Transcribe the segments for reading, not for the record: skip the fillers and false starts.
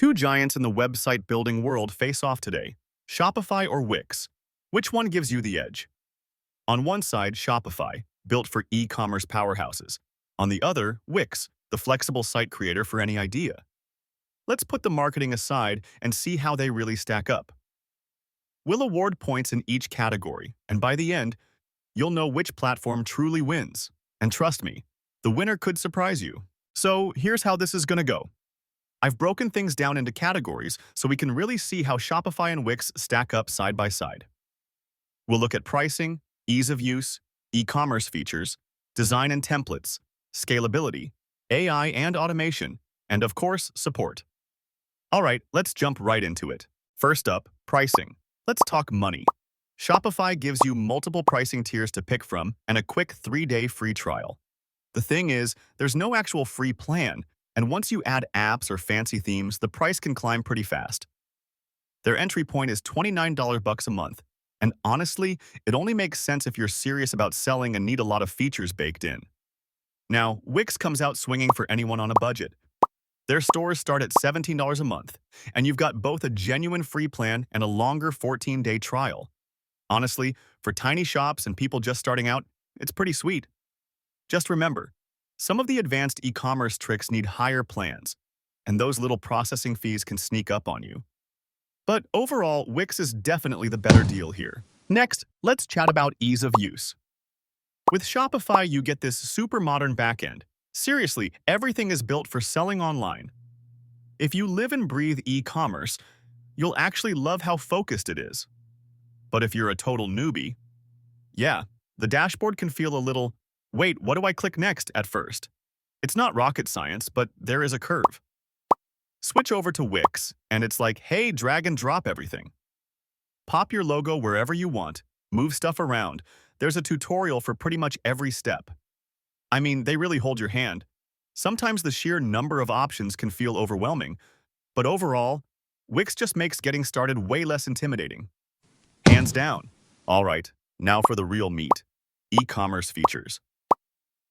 Two giants in the website building world face off today, Shopify or Wix. Which one gives you the edge? On one side, Shopify, built for e-commerce powerhouses. On the other, Wix, the flexible site creator for any idea. Let's put the marketing aside and see how they really stack up. We'll award points in each category, and by the end, you'll know which platform truly wins. And trust me, the winner could surprise you. So here's how this is going to go. I've broken things down into categories so we can really see how Shopify and Wix stack up side by side. We'll look at pricing, ease of use, e-commerce features, design and templates, scalability, AI and automation, and of course, support. All right, let's jump right into it. First up, pricing. Let's talk money. Shopify gives you multiple pricing tiers to pick from and a quick 3-day free trial. The thing is, there's no actual free plan, and once you add apps or fancy themes, the price can climb pretty fast. Their entry point is $29 a month, and honestly, it only makes sense if you're serious about selling and need a lot of features baked in. Now, Wix comes out swinging for anyone on a budget. Their stores start at $17 a month, and you've got both a genuine free plan and a longer 14-day trial. Honestly, for tiny shops and people just starting out, it's pretty sweet. Just remember, some of the advanced e-commerce tricks need higher plans, and those little processing fees can sneak up on you. But overall, Wix is definitely the better deal here. Next, let's chat about ease of use. With Shopify, you get this super modern backend. Seriously, everything is built for selling online. If you live and breathe e-commerce, you'll actually love how focused it is. But if you're a total newbie, yeah, the dashboard can feel a little, wait, what do I click next at first? It's not rocket science, but there is a curve. Switch over to Wix, and it's like, hey, drag and drop everything. Pop your logo wherever you want, move stuff around. There's a tutorial for pretty much every step. I mean, they really hold your hand. Sometimes the sheer number of options can feel overwhelming, but overall, Wix just makes getting started way less intimidating. Hands down. All right, now for the real meat, e-commerce features.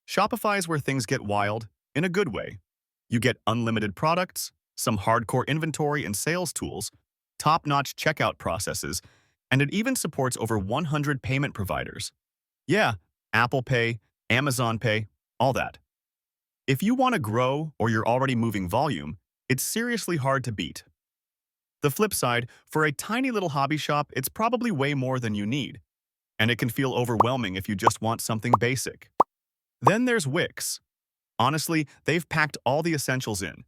Shopify is where things get wild, in a good way. You get unlimited products, some hardcore inventory and sales tools, top-notch checkout processes, and it even supports over 100 payment providers. Yeah, Apple Pay, Amazon Pay, all that. If you want to grow or you're already moving volume, it's seriously hard to beat. The flip side, for a tiny little hobby shop, it's probably way more than you need, and it can feel overwhelming if you just want something basic. Then there's Wix. Honestly, they've packed all the essentials in.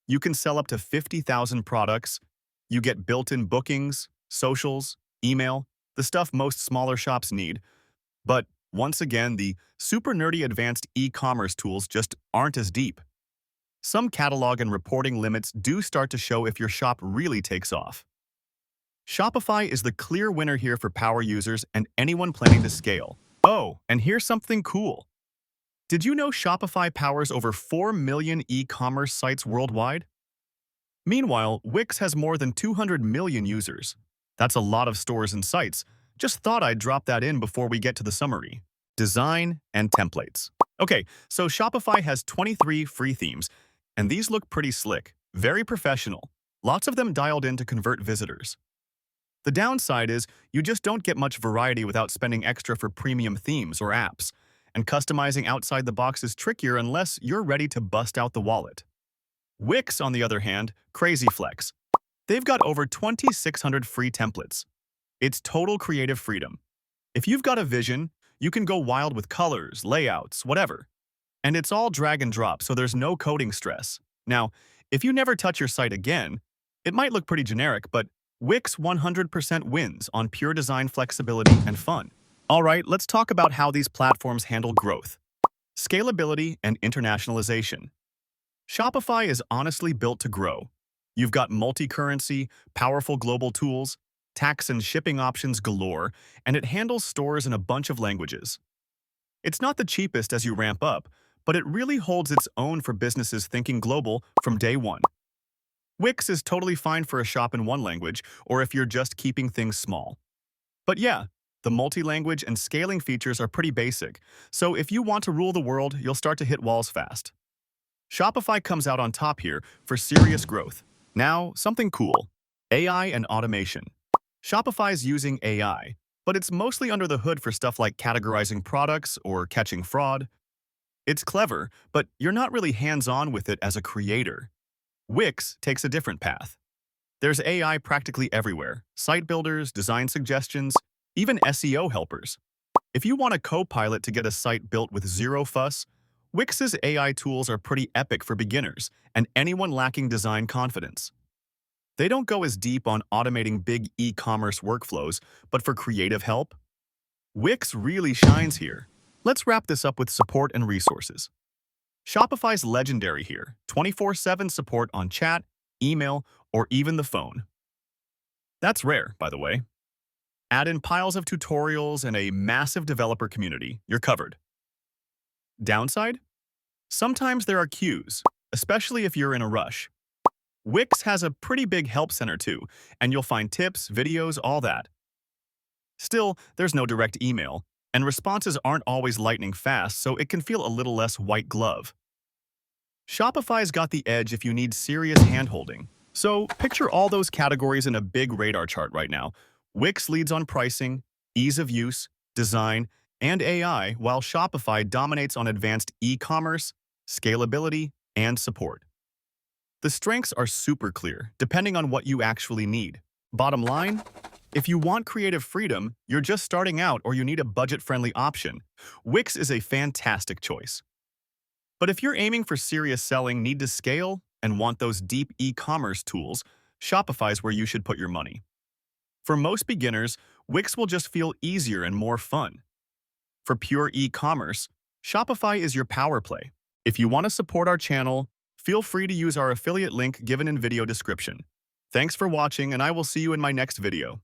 You can sell up to 50,000 products. You get built-in bookings, socials, email, the stuff most smaller shops need. But once again, the super nerdy advanced e-commerce tools just aren't as deep. Some catalog and reporting limits do start to show if your shop really takes off. Shopify is the clear winner here for power users and anyone planning to scale. Oh, and here's something cool. Did you know Shopify powers over 4 million e-commerce sites worldwide? Meanwhile, Wix has more than 200 million users. That's a lot of stores and sites. Just thought I'd drop that in before we get to the summary. Design and templates. Okay, so Shopify has 23 free themes, and these look pretty slick, very professional. Lots of them dialed in to convert visitors. The downside is you just don't get much variety without spending extra for premium themes or apps, and customizing outside the box is trickier unless you're ready to bust out the wallet. Wix, on the other hand, crazy flex. They've got over 2,600 free templates. It's total creative freedom. If you've got a vision, you can go wild with colors, layouts, whatever. And it's all drag and drop, so there's no coding stress. Now, if you never touch your site again, it might look pretty generic, but Wix 100% wins on pure design flexibility and fun. All right, let's talk about how these platforms handle growth, scalability, and internationalization. Shopify is honestly built to grow. You've got multi-currency, powerful global tools, tax and shipping options galore, and it handles stores in a bunch of languages. It's not the cheapest as you ramp up, but it really holds its own for businesses thinking global from day one. Wix is totally fine for a shop in one language, or if you're just keeping things small. But yeah, the multi-language and scaling features are pretty basic, so if you want to rule the world, you'll start to hit walls fast. Shopify comes out on top here for serious growth. Now, something cool. AI and automation. Shopify's using AI, but it's mostly under the hood for stuff like categorizing products or catching fraud. It's clever, but you're not really hands-on with it as a creator. Wix takes a different path. There's AI practically everywhere. Site builders, design suggestions, even SEO helpers. If you want a co-pilot to get a site built with zero fuss, Wix's AI tools are pretty epic for beginners and anyone lacking design confidence. They don't go as deep on automating big e-commerce workflows, but for creative help, Wix really shines here. Let's wrap this up with support and resources. Shopify's legendary here, 24/7 support on chat, email, or even the phone. That's rare, by the way. Add in piles of tutorials and a massive developer community, you're covered. Downside? Sometimes there are queues, especially if you're in a rush. Wix has a pretty big help center too, and you'll find tips, videos, all that. Still, there's no direct email, and responses aren't always lightning fast, so it can feel a little less white glove. Shopify's got the edge if you need serious handholding. So picture all those categories in a big radar chart right now. Wix leads on pricing, ease of use, design, and AI, while Shopify dominates on advanced e-commerce, scalability, and support. The strengths are super clear, depending on what you actually need. Bottom line, if you want creative freedom, you're just starting out, or you need a budget-friendly option, Wix is a fantastic choice. But if you're aiming for serious selling, need to scale, and want those deep e-commerce tools, Shopify's where you should put your money. For most beginners, Wix will just feel easier and more fun. For pure e-commerce, Shopify is your power play. If you want to support our channel, feel free to use our affiliate link given in video description. Thanks for watching, and I will see you in my next video.